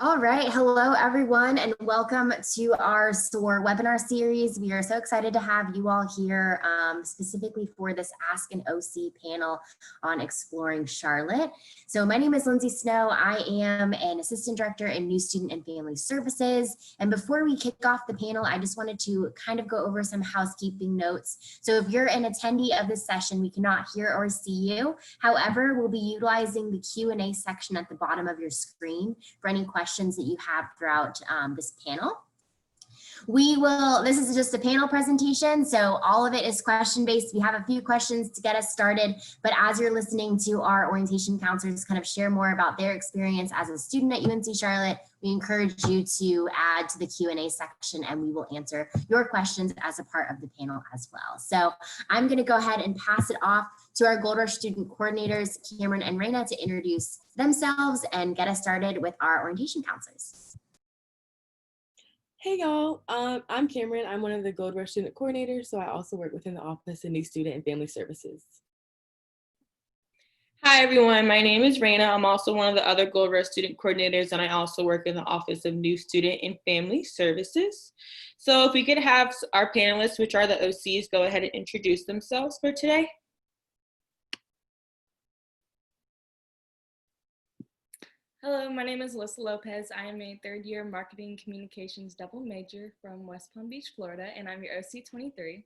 All right. Hello, everyone, and welcome to our SOAR webinar series. We are so excited to have you all here specifically for this Ask an OC panel on exploring Charlotte. So my name is Lindsay Snow. I am an assistant director in New Student and Family Services. And before we kick off the panel, I just wanted to kind of go over some housekeeping notes. So if you're an attendee of this session, we cannot hear or see you. However, we'll be utilizing the Q&A section at the bottom of your screen for any questions that you have throughout this panel. This is just a panel presentation, so all of it is question-based. We have a few questions to get us started, but as you're listening to our orientation counselors kind of share more about their experience as a student at UNC Charlotte, we encourage you to add to the Q&A section and we will answer your questions as a part of the panel as well. So I'm gonna go ahead and pass it off to our Gold Rush student coordinators, Kathryn and Raina, to introduce themselves and get us started with our orientation counselors. Hey y'all, I'm Kathryn. I'm one of the Gold Rush student coordinators, so I also work within the Office of New Student and Family Services. Hi everyone, my name is Raina. I'm also one of the other Gold Rush student coordinators, and I also work in the Office of New Student and Family Services. So if we could have our panelists, which are the OCs, go ahead and introduce themselves for today. Hello, my name is Alyssa Lopez. I am a third-year marketing communications double major from West Palm Beach, Florida, and I'm your OC 23.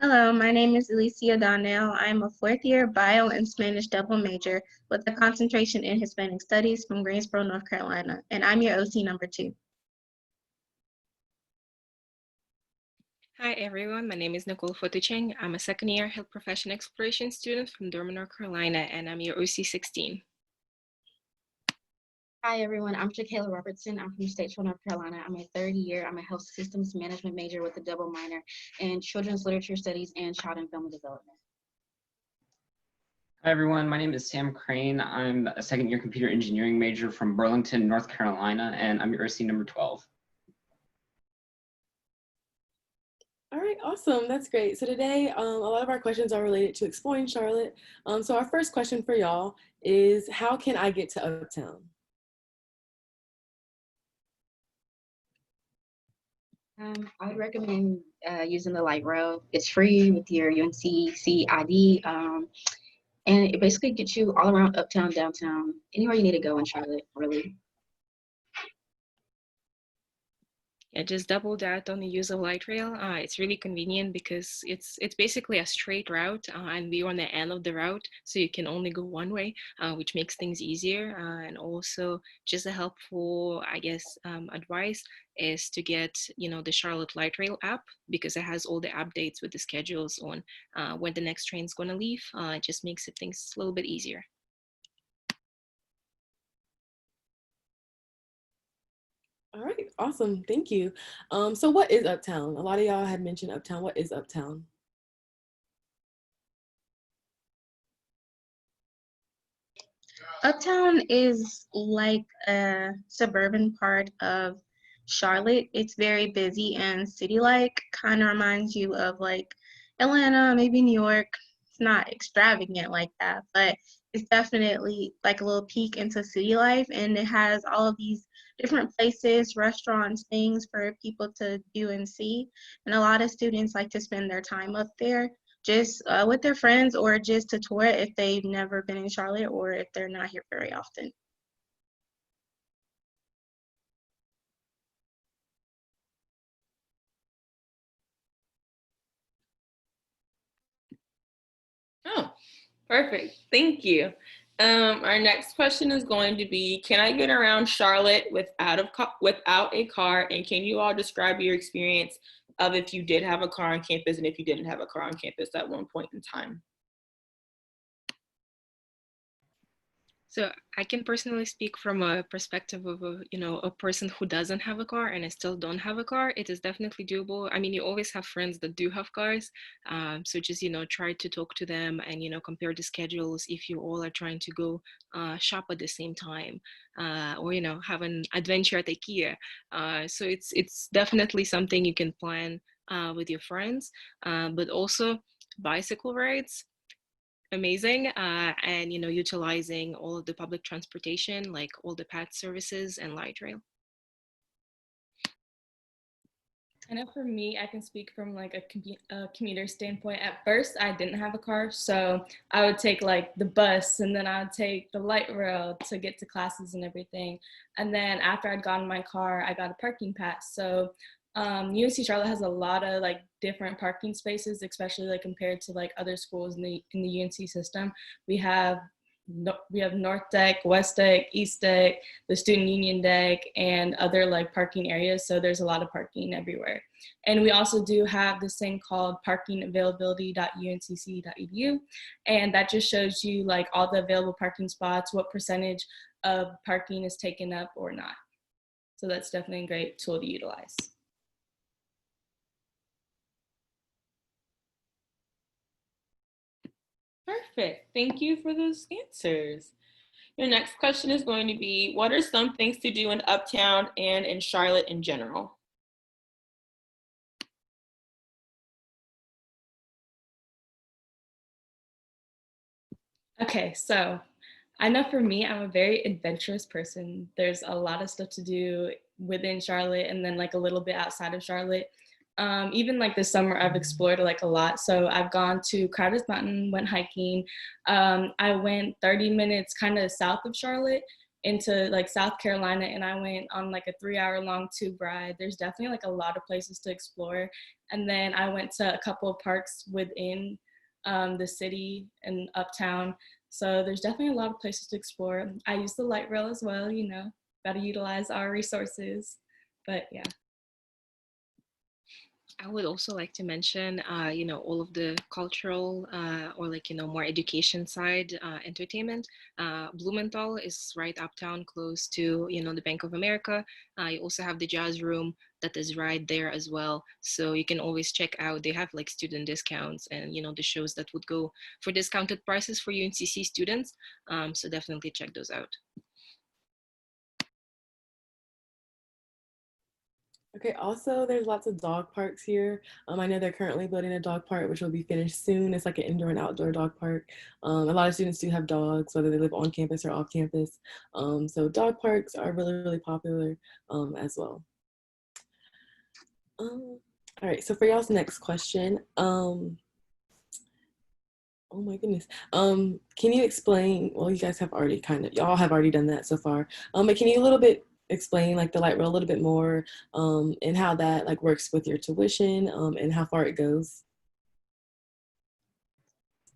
Hello, my name is Alyssa Donnell. I am a fourth-year bio and Spanish double major with a concentration in Hispanic Studies from Greensboro, North Carolina, and I'm your OC number 2. Hi everyone, my name is Nicole Fotucheng. I'm a second-year health profession exploration student from Durham, North Carolina, and I'm your OC 16. Hi everyone, I'm Robertson. I'm from Statesville, North Carolina. I'm a third year. I'm a health systems management major with a double minor in children's literature studies and child and family development. Hi everyone, my name is Sam Crane. I'm a second year computer engineering major from Burlington, North Carolina, and I'm your OC number 12. All right, awesome, that's great. So today, a lot of our questions are related to exploring Charlotte. So our first question for y'all is, how can I get to Uptown? I would recommend using the light rail. It's free with your UNC ID, and it basically gets you all around Uptown, downtown, anywhere you need to go in Charlotte, really. Yeah, just double that on the use of light rail. It's really convenient because it's basically a straight route, and we're on the end of the route, so you can only go one way, which makes things easier. And also, just a helpful, I guess, advice is to get the Charlotte Light Rail app, because it has all the updates with the schedules on when the next train's going to leave. It just makes things a little bit easier. All right, awesome, thank you. So what is Uptown? A lot of y'all had mentioned Uptown. What is Uptown? Uptown is like a suburban part of Charlotte. It's very busy and city-like, kind of reminds you of like Atlanta, maybe New York. It's not extravagant like that, but it's definitely like a little peek into city life, and it has all of these different places, restaurants, things for people to do and see. And a lot of students like to spend their time up there just with their friends, or just to tour it if they've never been in Charlotte or if they're not here very often. Oh, perfect. Thank you. Our next question is going to be, can I get around Charlotte without a car? And can you all describe your experience of if you did have a car on campus and if you didn't have a car on campus at one point in time? So I can personally speak from a perspective of a person who doesn't have a car and I still don't have a car. It is definitely doable. I mean, you always have friends that do have cars. So just, try to talk to them and, compare the schedules if you all are trying to go shop at the same time or, have an adventure at IKEA. So it's definitely something you can plan with your friends, but also bicycle rides. amazing, and utilizing all of the public transportation, like all the path services and light rail. I know for me, I can speak from like a commuter standpoint. At first, I didn't have a car, so I would take like the bus, and then I would take the light rail to get to classes and everything. And then after I'd gotten my car, I got a parking pass. So UNC Charlotte has a lot of like different parking spaces, especially like compared to like other schools in the UNC system. We have North Deck, West Deck, East Deck, the Student Union Deck, and other like parking areas. So there's a lot of parking everywhere. And we also do have this thing called parkingavailability.uncc.edu. And that just shows you like all the available parking spots, what percentage of parking is taken up or not. So that's definitely a great tool to utilize. Perfect. Thank you for those answers. Your next question is going to be, what are some things to do in Uptown and in Charlotte in general? Okay, so I know for me, I'm a very adventurous person. There's a lot of stuff to do within Charlotte and then like a little bit outside of Charlotte. Even like this summer, I've explored like a lot. So I've gone to Crowder's Mountain, went hiking. I went 30 minutes kind of south of Charlotte into like South Carolina, and I went on like a 3-hour long tube ride. There's definitely like a lot of places to explore. And then I went to a couple of parks within the city and Uptown. So there's definitely a lot of places to explore. I use the light rail as well, got to utilize our resources, but yeah. I would also like to mention, all of the cultural or like, more education side entertainment. Blumenthal is right uptown, close to, the Bank of America. You also have the jazz room that is right there as well. So you can always check out, they have like student discounts and, the shows that would go for discounted prices for UNCC students. So definitely check those out. Okay, also there's lots of dog parks here. I know they're currently building a dog park, which will be finished soon. It's like an indoor and outdoor dog park. A lot of students do have dogs, whether they live on campus or off campus. So dog parks are really, really popular as well. All right, so for y'all's next question, oh my goodness. Can you explain, well, you guys have already y'all have already done that so far, but can you a little bit explain like the light rail a little bit more and how that like works with your tuition and how far it goes?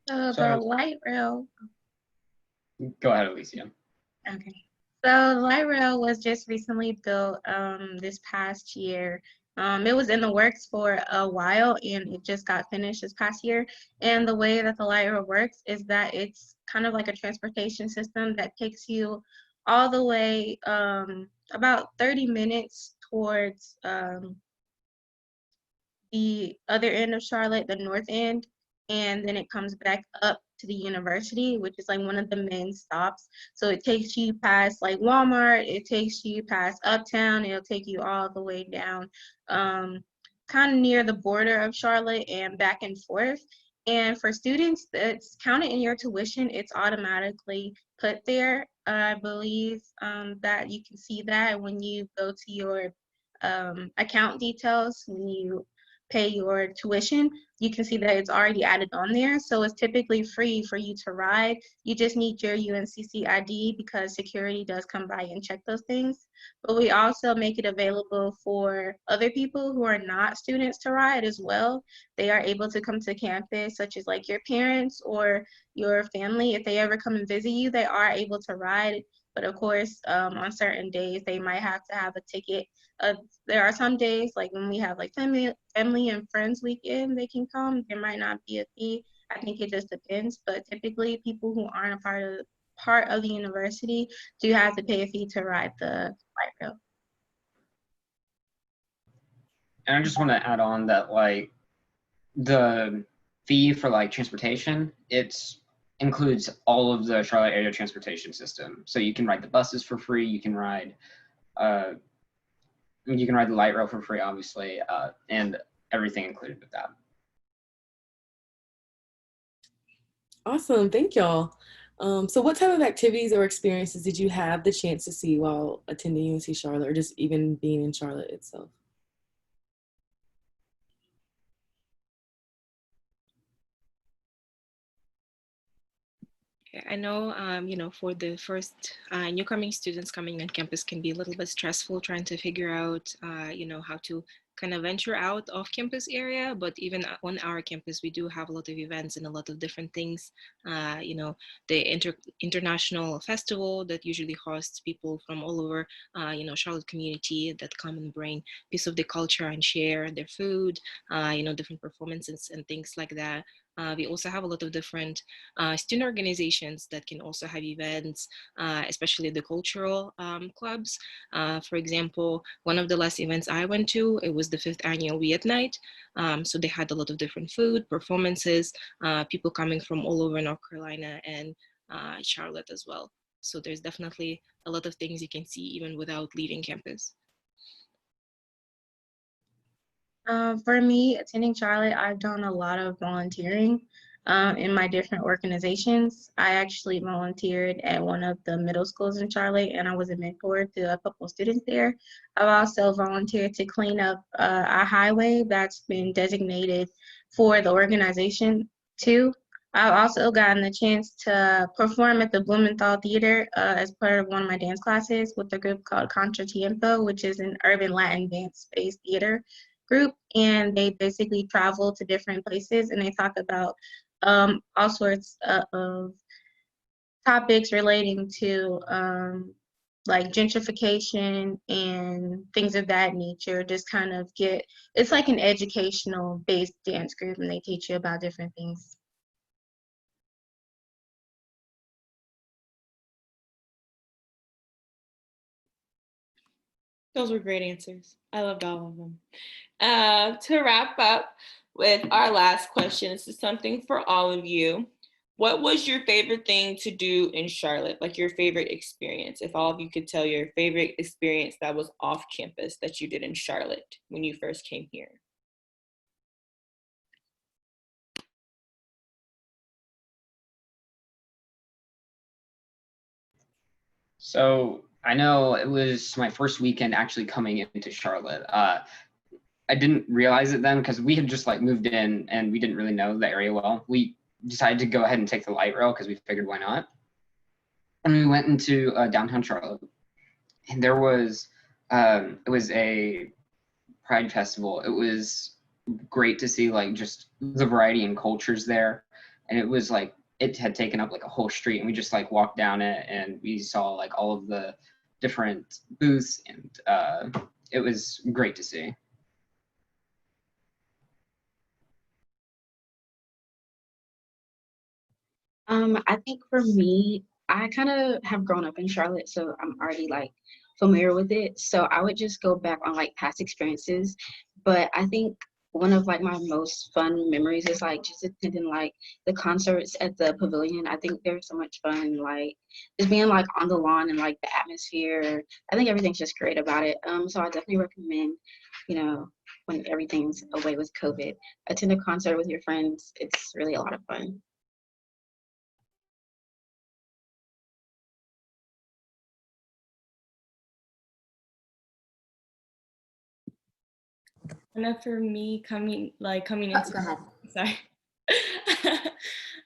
The light rail. Go ahead, Alicia. Okay. So the light rail was just recently built this past year. It was in the works for a while and it just got finished this past year. And the way that the light rail works is that it's kind of like a transportation system that takes you all the way about 30 minutes towards the other end of Charlotte, the north end, and then it comes back up to the university, which is like one of the main stops. So it takes you past like Walmart, it takes you past Uptown, it'll take you all the way down kind of near the border of Charlotte and back and forth. And for students, that's counted in your tuition. It's automatically put there. I believe that you can see that when you go to your account details, when you pay your tuition, you can see that it's already added on there. So it's typically free for you to ride. You just need your UNCC ID because security does come by and check those things. But we also make it available for other people who are not students to ride as well. They are able to come to campus, such as like your parents or your family. If they ever come and visit you, they are able to ride. But of course, on certain days, they might have to have a ticket. There are some days, like when we have like family and friends weekend, they can come. There might not be a fee. I think it just depends. But typically, people who aren't a part of the university do have to pay a fee to ride the light rail. And I just want to add on that like the fee for like transportation, includes all of the Charlotte area transportation system. So you can ride the buses for free. You can ride the light rail for free, obviously, and everything included with that. Awesome, thank y'all. So what type of activities or experiences did you have the chance to see while attending UNC Charlotte or just even being in Charlotte itself? Yeah, I know, for the first newcoming students coming on campus can be a little bit stressful trying to figure out, how to kind of venture out off campus area. But even on our campus, we do have a lot of events and a lot of different things. The international festival that usually hosts people from all over, Charlotte community that come and bring piece of the culture and share their food, different performances and things like that. We also have a lot of different student organizations that can also have events, especially the cultural clubs. For example, one of the last events I went to, it was the 5th annual We at Night. So they had a lot of different food, performances, people coming from all over North Carolina and Charlotte as well. So there's definitely a lot of things you can see even without leaving campus. For me, attending Charlotte, I've done a lot of volunteering in my different organizations. I actually volunteered at one of the middle schools in Charlotte, and I was a mentor to a couple of students there. I've also volunteered to clean up a highway that's been designated for the organization too. I've also gotten the chance to perform at the Blumenthal Theater as part of one of my dance classes with a group called Contra Tiempo, which is an urban Latin dance-based theater group, and they basically travel to different places and they talk about all sorts of topics relating to like gentrification and things of that nature. Just kind of it's like an educational based dance group and they teach you about different things. Those were great answers. I loved all of them. To wrap up with our last question, this is something for all of you. What was your favorite thing to do in Charlotte? Like your favorite experience? If all of you could tell your favorite experience that was off campus that you did in Charlotte when you first came here. So I know it was my first weekend actually coming into Charlotte. I didn't realize it then because we had just like moved in and we didn't really know the area well. We decided to go ahead and take the light rail because we figured why not. And we went into downtown Charlotte, and there was it was a Pride festival. It was great to see like just the variety in cultures there, and it was like it had taken up like a whole street, and we just like walked down it, and we saw like all of the different booths, and it was great to see. I think for me, I kind of have grown up in Charlotte, so I'm already like familiar with it. So I would just go back on like past experiences. But I think one of like my most fun memories is like just attending like the concerts at the pavilion. I think there's so much fun, like just being like on the lawn and like the atmosphere. I think everything's just great about it. So I definitely recommend, when everything's away with COVID, attend a concert with your friends. It's really a lot of fun. I know for me coming Oh, into go ahead. sorry.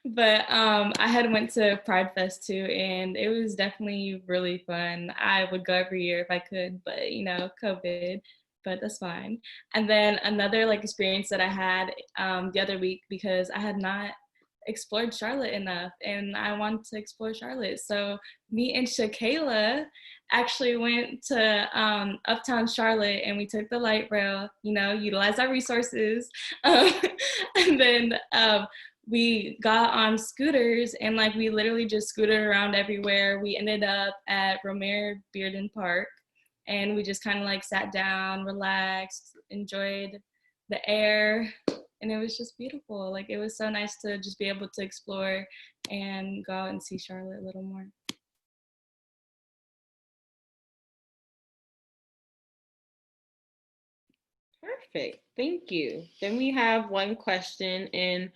But I had went to Pride Fest too, and it was definitely really fun. I would go every year if I could, but COVID, but that's fine. And then another like experience that I had the other week, because I had not explored Charlotte enough and I wanted to explore Charlotte. So me and Shakayla actually went to Uptown Charlotte and we took the light rail, utilized our resources. And then we got on scooters and like we literally just scooted around everywhere. We ended up at Romare Bearden Park and we just kind of like sat down, relaxed, enjoyed the air, and it was just beautiful. Like it was so nice to just be able to explore and go out and see Charlotte a little more. Perfect. Thank you. Then we have one question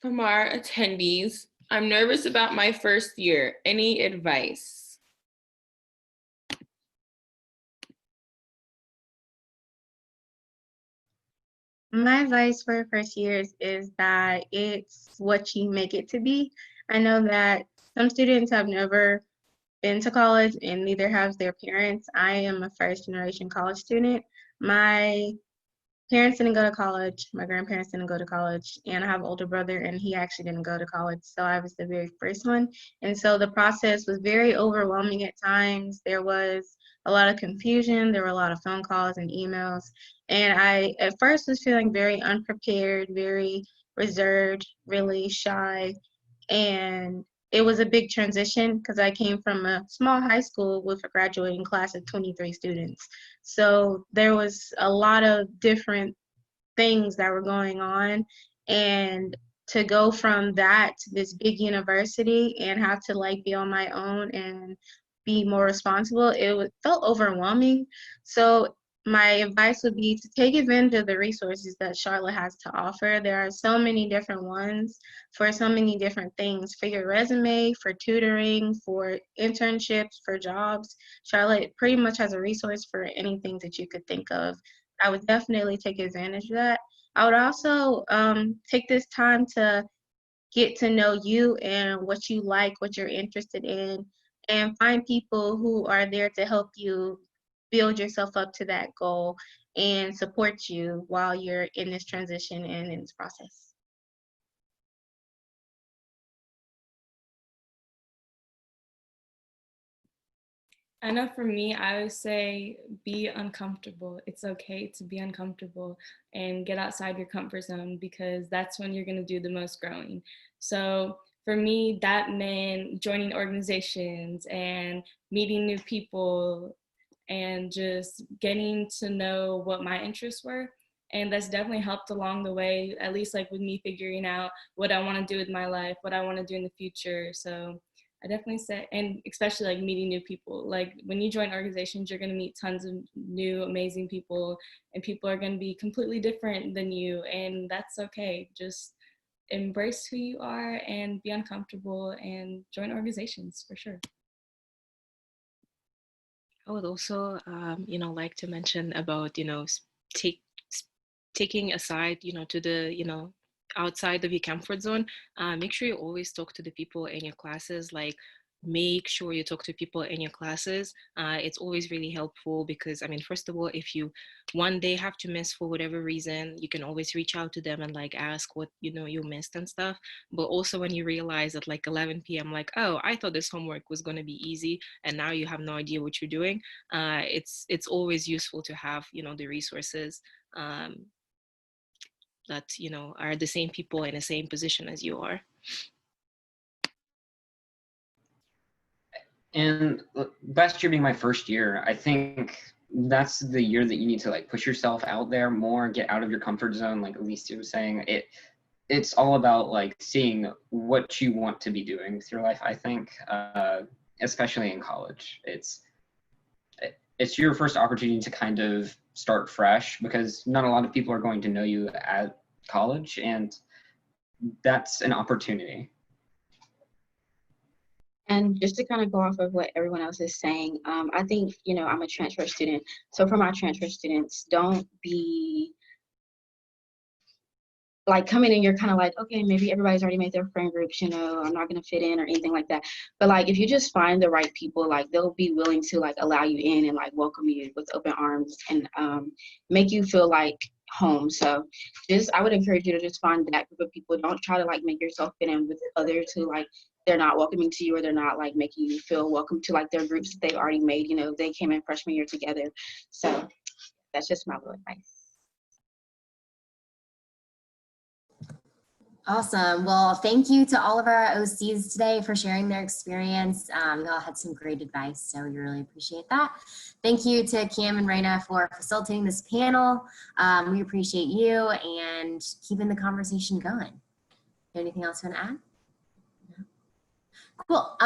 from our attendees. I'm nervous about my first year. Any advice? My advice for first years is that it's what you make it to be. I know that some students have never been to college and neither have their parents. I am a first generation college student. My parents didn't go to college. My grandparents didn't go to college. And I have an older brother and he actually didn't go to college. So I was the very first one. And so the process was very overwhelming at times. There was a lot of confusion. There were a lot of phone calls and emails. And I at first was feeling very unprepared, very reserved, really shy. And it was a big transition because I came from a small high school with a graduating class of 23 students. So there was a lot of different things that were going on. And to go from that to this big university and have to like be on my own and be more responsible, felt overwhelming. So my advice would be to take advantage of the resources that Charlotte has to offer. There are so many different ones for so many different things, for your resume, for tutoring, for internships, for jobs. Charlotte pretty much has a resource for anything that you could think of. I would definitely take advantage of that. I would also take this time to get to know you and what you like, what you're interested in, and find people who are there to help you build yourself up to that goal and support you while you're in this transition and in this process. I know for me, I would say be uncomfortable. It's okay to be uncomfortable and get outside your comfort zone because that's when you're going to do the most growing. So for me, that meant joining organizations and meeting new people and just getting to know what my interests were. And that's definitely helped along the way, at least like with me figuring out what I want to do with my life, what I want to do in the future. So I definitely say, and especially like meeting new people. Like when you join organizations, you're going to meet tons of new, amazing people, and people are going to be completely different than you. And that's okay. Just embrace who you are and be uncomfortable and join organizations for sure. I would also, like to mention about, take, taking aside, to the, outside of your comfort zone. Make sure you always talk to the people in your classes. Like, make sure you talk to people in your classes. It's always really helpful because, I mean, first of all, if you one day have to miss for whatever reason, you can always reach out to them and like ask what, you missed and stuff. But also when you realize at like 11 p.m., like, oh, I thought this homework was going to be easy and now you have no idea what you're doing. It's always useful to have, the resources that, are the same people in the same position as you are. And last year being my first year, I think that's the year that you need to like push yourself out there more, get out of your comfort zone. Like Alyssa was saying, it's all about like seeing what you want to be doing with your life. I think, especially in college, it's your first opportunity to kind of start fresh because not a lot of people are going to know you at college, and that's an opportunity. And just to kind of go off of what everyone else is saying, I think, I'm a transfer student. So for my transfer students, don't be like coming in, you're kind of like, okay, maybe everybody's already made their friend groups, I'm not going to fit in or anything like that. But like, if you just find the right people, like they'll be willing to like allow you in and like welcome you with open arms and make you feel like home. So I would encourage you to just find that group of people. Don't try to like make yourself fit in with others who like they're not welcoming to you or they're not like making you feel welcome to like their groups that they've already made. They came in freshman year together. So that's just my little advice. Awesome. Well, thank you to all of our OCs today for sharing their experience. You all had some great advice, so we really appreciate that. Thank you to Cam and Raina for facilitating this panel. We appreciate you and keeping the conversation going. Anything else you want to add? No? Cool.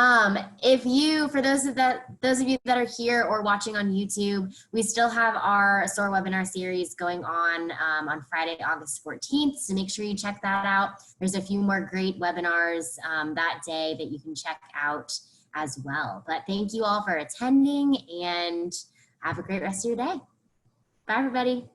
For those of you that are here or watching on YouTube, we still have our SOAR webinar series going on Friday, August 14th. So make sure you check that out. There's a few more great webinars that day that you can check out as well. But thank you all for attending and have a great rest of your day. Bye, everybody.